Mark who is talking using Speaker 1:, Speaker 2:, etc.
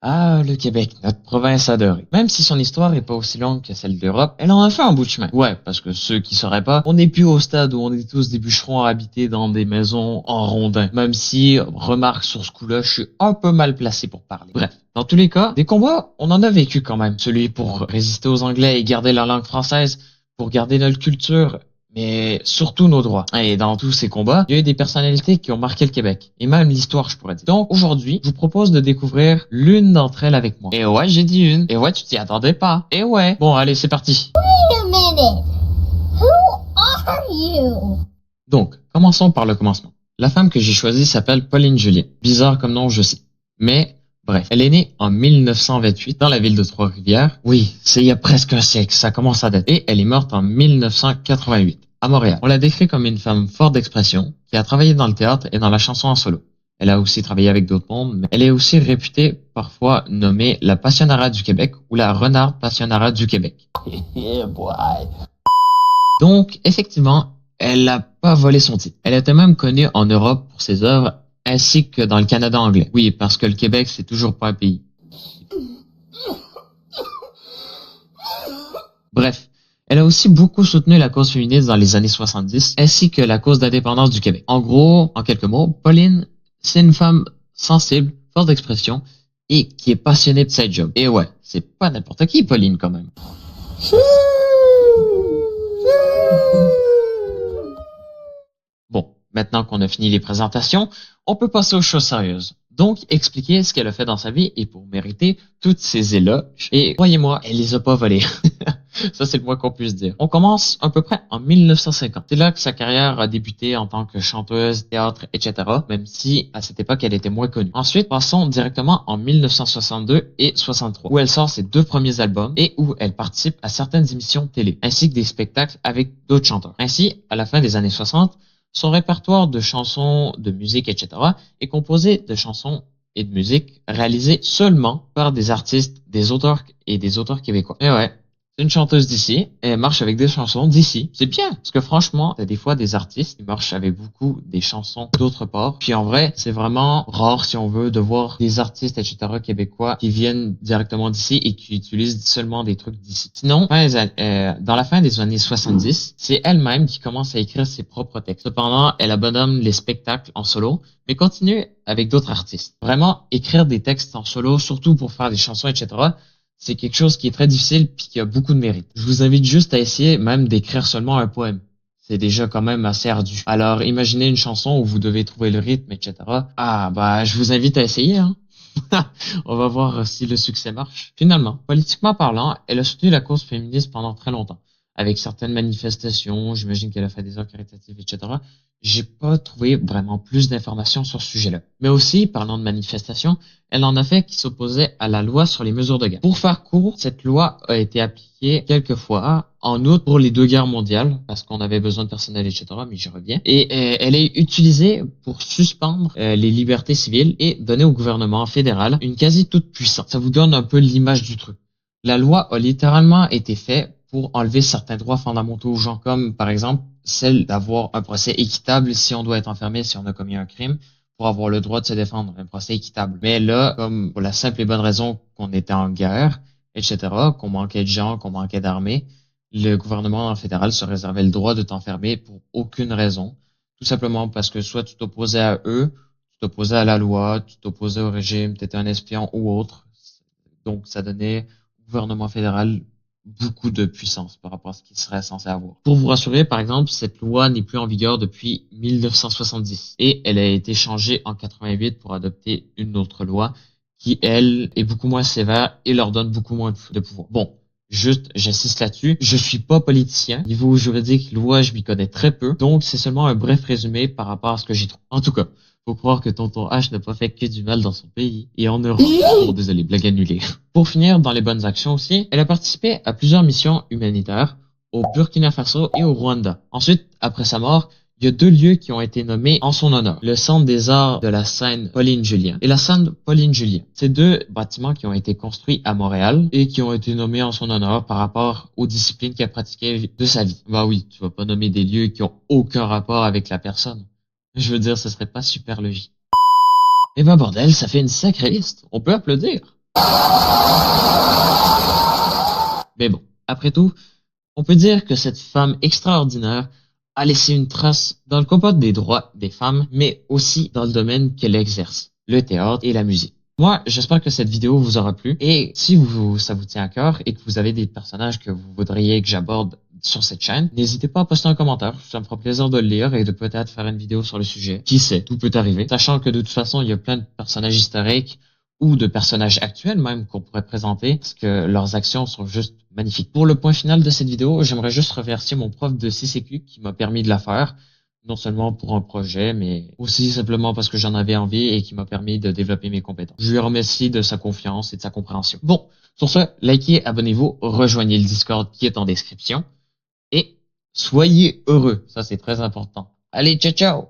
Speaker 1: Ah, le Québec, notre province adorée. Même si son histoire est pas aussi longue que celle d'Europe, elle en a fait un bout de chemin. Ouais, parce que ceux qui sauraient pas, on n'est plus au stade où on est tous des bûcherons à habiter dans des maisons en rondins. Même si, remarque sur ce coup-là, je suis un peu mal placé pour parler. Bref. Dans tous les cas, des combats, on en a vécu quand même. Celui pour résister aux Anglais et garder la langue française, pour garder notre culture, mais surtout nos droits. Et dans tous ces combats, il y a eu des personnalités qui ont marqué le Québec, et même l'histoire, je pourrais dire. Donc aujourd'hui, je vous propose de découvrir l'une d'entre elles avec moi. Et ouais, j'ai dit une. Et ouais, tu t'y attendais pas. Et ouais. Bon, allez, c'est parti.
Speaker 2: Wait a minute. Who are you?
Speaker 1: Donc, commençons par le commencement. La femme que j'ai choisie s'appelle Pauline Julien. Bizarre comme nom, je sais. Mais, bref, elle est née en 1928 dans la ville de Trois-Rivières. Oui, c'est il y a presque un siècle, ça commence à dater. Et elle est morte en 1988, à Montréal. On la décrit comme une femme forte d'expression, qui a travaillé dans le théâtre et dans la chanson en solo. Elle a aussi travaillé avec d'autres mondes, mais elle est aussi réputée, parfois nommée la Passionnara du Québec ou la Renarde Passionnara du Québec.
Speaker 2: Yeah, boy.
Speaker 1: Donc, effectivement, elle n'a pas volé son titre. Elle était même connue en Europe pour ses œuvres, ainsi que dans le Canada anglais. Oui, parce que le Québec, c'est toujours pas un pays. Bref, elle a aussi beaucoup soutenu la cause féministe dans les années 70, ainsi que la cause d'indépendance du Québec. En gros, en quelques mots, Pauline, c'est une femme sensible, forte d'expression, et qui est passionnée de sa job. Et ouais, c'est pas n'importe qui, Pauline, quand même. Bon, maintenant qu'on a fini les présentations, on peut passer aux choses sérieuses. Donc, expliquer ce qu'elle a fait dans sa vie et pour mériter toutes ces éloges. Et croyez-moi, elle les a pas volés. Ça, c'est le moins qu'on puisse dire. On commence à peu près en 1950. C'est là que sa carrière a débuté en tant que chanteuse, théâtre, etc. Même si, à cette époque, elle était moins connue. Ensuite, passons directement en 1962 et 63, où elle sort ses deux premiers albums et où elle participe à certaines émissions télé, ainsi que des spectacles avec d'autres chanteurs. Ainsi, à la fin des années 60, son répertoire de chansons, de musique, etc. est composé de chansons et de musique réalisées seulement par des artistes, des auteurs et des auteurs québécois. Et ouais, c'est une chanteuse d'ici et elle marche avec des chansons d'ici. C'est bien, parce que franchement, t'as des fois des artistes qui marchent avec beaucoup des chansons d'autre part. Puis en vrai, c'est vraiment rare, si on veut, de voir des artistes, etc. québécois qui viennent directement d'ici et qui utilisent seulement des trucs d'ici. Sinon, dans la fin des années 70, c'est elle-même qui commence à écrire ses propres textes. Cependant, elle abandonne les spectacles en solo, mais continue avec d'autres artistes. Vraiment, écrire des textes en solo, surtout pour faire des chansons, etc., c'est quelque chose qui est très difficile puis qui a beaucoup de mérite. Je vous invite juste à essayer même d'écrire seulement un poème. C'est déjà quand même assez ardu. Alors imaginez une chanson où vous devez trouver le rythme, etc. Ah bah je vous invite à essayer, hein. On va voir si le succès marche. Finalement, politiquement parlant, elle a soutenu la cause féministe pendant très longtemps, avec certaines manifestations, j'imagine qu'elle a fait des œuvres caritatives, etc. J'ai pas trouvé vraiment plus d'informations sur ce sujet-là. Mais aussi, parlant de manifestations, elle en a fait qui s'opposaient à la loi sur les mesures de guerre. Pour faire court, cette loi a été appliquée quelques fois, en outre pour les deux guerres mondiales, parce qu'on avait besoin de personnel, etc., mais j'y reviens. Et elle est utilisée pour suspendre les libertés civiles et donner au gouvernement fédéral une quasi toute puissance. Ça vous donne un peu l'image du truc. La loi a littéralement été faite pour enlever certains droits fondamentaux aux gens, comme par exemple celle d'avoir un procès équitable si on doit être enfermé, si on a commis un crime, pour avoir le droit de se défendre, un procès équitable. Mais là, comme pour la simple et bonne raison qu'on était en guerre, etc., qu'on manquait de gens, qu'on manquait d'armées, le gouvernement fédéral se réservait le droit de t'enfermer pour aucune raison. Tout simplement parce que soit tu t'opposais à eux, tu t'opposais à la loi, tu t'opposais au régime, tu étais un espion ou autre. Donc, ça donnait au gouvernement fédéral beaucoup de puissance par rapport à ce qu'il serait censé avoir. Pour vous rassurer, par exemple, cette loi n'est plus en vigueur depuis 1970 et elle a été changée en 88 pour adopter une autre loi qui, elle, est beaucoup moins sévère et leur donne beaucoup moins de pouvoir. Bon, juste, j'insiste là-dessus, je suis pas politicien. Niveau juridique, loi, je m'y connais très peu, donc c'est seulement un bref résumé par rapport à ce que j'y trouve. En tout cas, faut croire que Tonton H n'a pas fait que du mal dans son pays et en Europe. Oh, désolé, blague annulée. Pour finir, dans les bonnes actions aussi, elle a participé à plusieurs missions humanitaires au Burkina Faso et au Rwanda. Ensuite, après sa mort, il y a deux lieux qui ont été nommés en son honneur. Le Centre des Arts de la Seine Pauline Julien et la Seine Pauline Julien. Ces deux bâtiments qui ont été construits à Montréal et qui ont été nommés en son honneur par rapport aux disciplines qu'elle pratiquait de sa vie. Bah oui, tu vas pas nommer des lieux qui ont aucun rapport avec la personne. Je veux dire, ce serait pas super logique. Eh ben bordel, ça fait une sacrée liste. On peut applaudir. Mais bon, après tout, on peut dire que cette femme extraordinaire a laissé une trace dans le combat des droits des femmes, mais aussi dans le domaine qu'elle exerce, le théâtre et la musique. Moi, j'espère que cette vidéo vous aura plu et si ça vous tient à cœur et que vous avez des personnages que vous voudriez que j'aborde sur cette chaîne, n'hésitez pas à poster un commentaire, ça me fera plaisir de le lire et de peut-être faire une vidéo sur le sujet. Qui sait, tout peut arriver. Sachant que de toute façon, il y a plein de personnages historiques ou de personnages actuels même qu'on pourrait présenter parce que leurs actions sont juste magnifiques. Pour le point final de cette vidéo, j'aimerais juste remercier mon prof de CCQ qui m'a permis de la faire, non seulement pour un projet, mais aussi simplement parce que j'en avais envie et qui m'a permis de développer mes compétences. Je lui remercie de sa confiance et de sa compréhension. Bon, sur ce, likez, abonnez-vous, rejoignez le Discord qui est en description et soyez heureux, ça c'est très important. Allez, ciao ciao!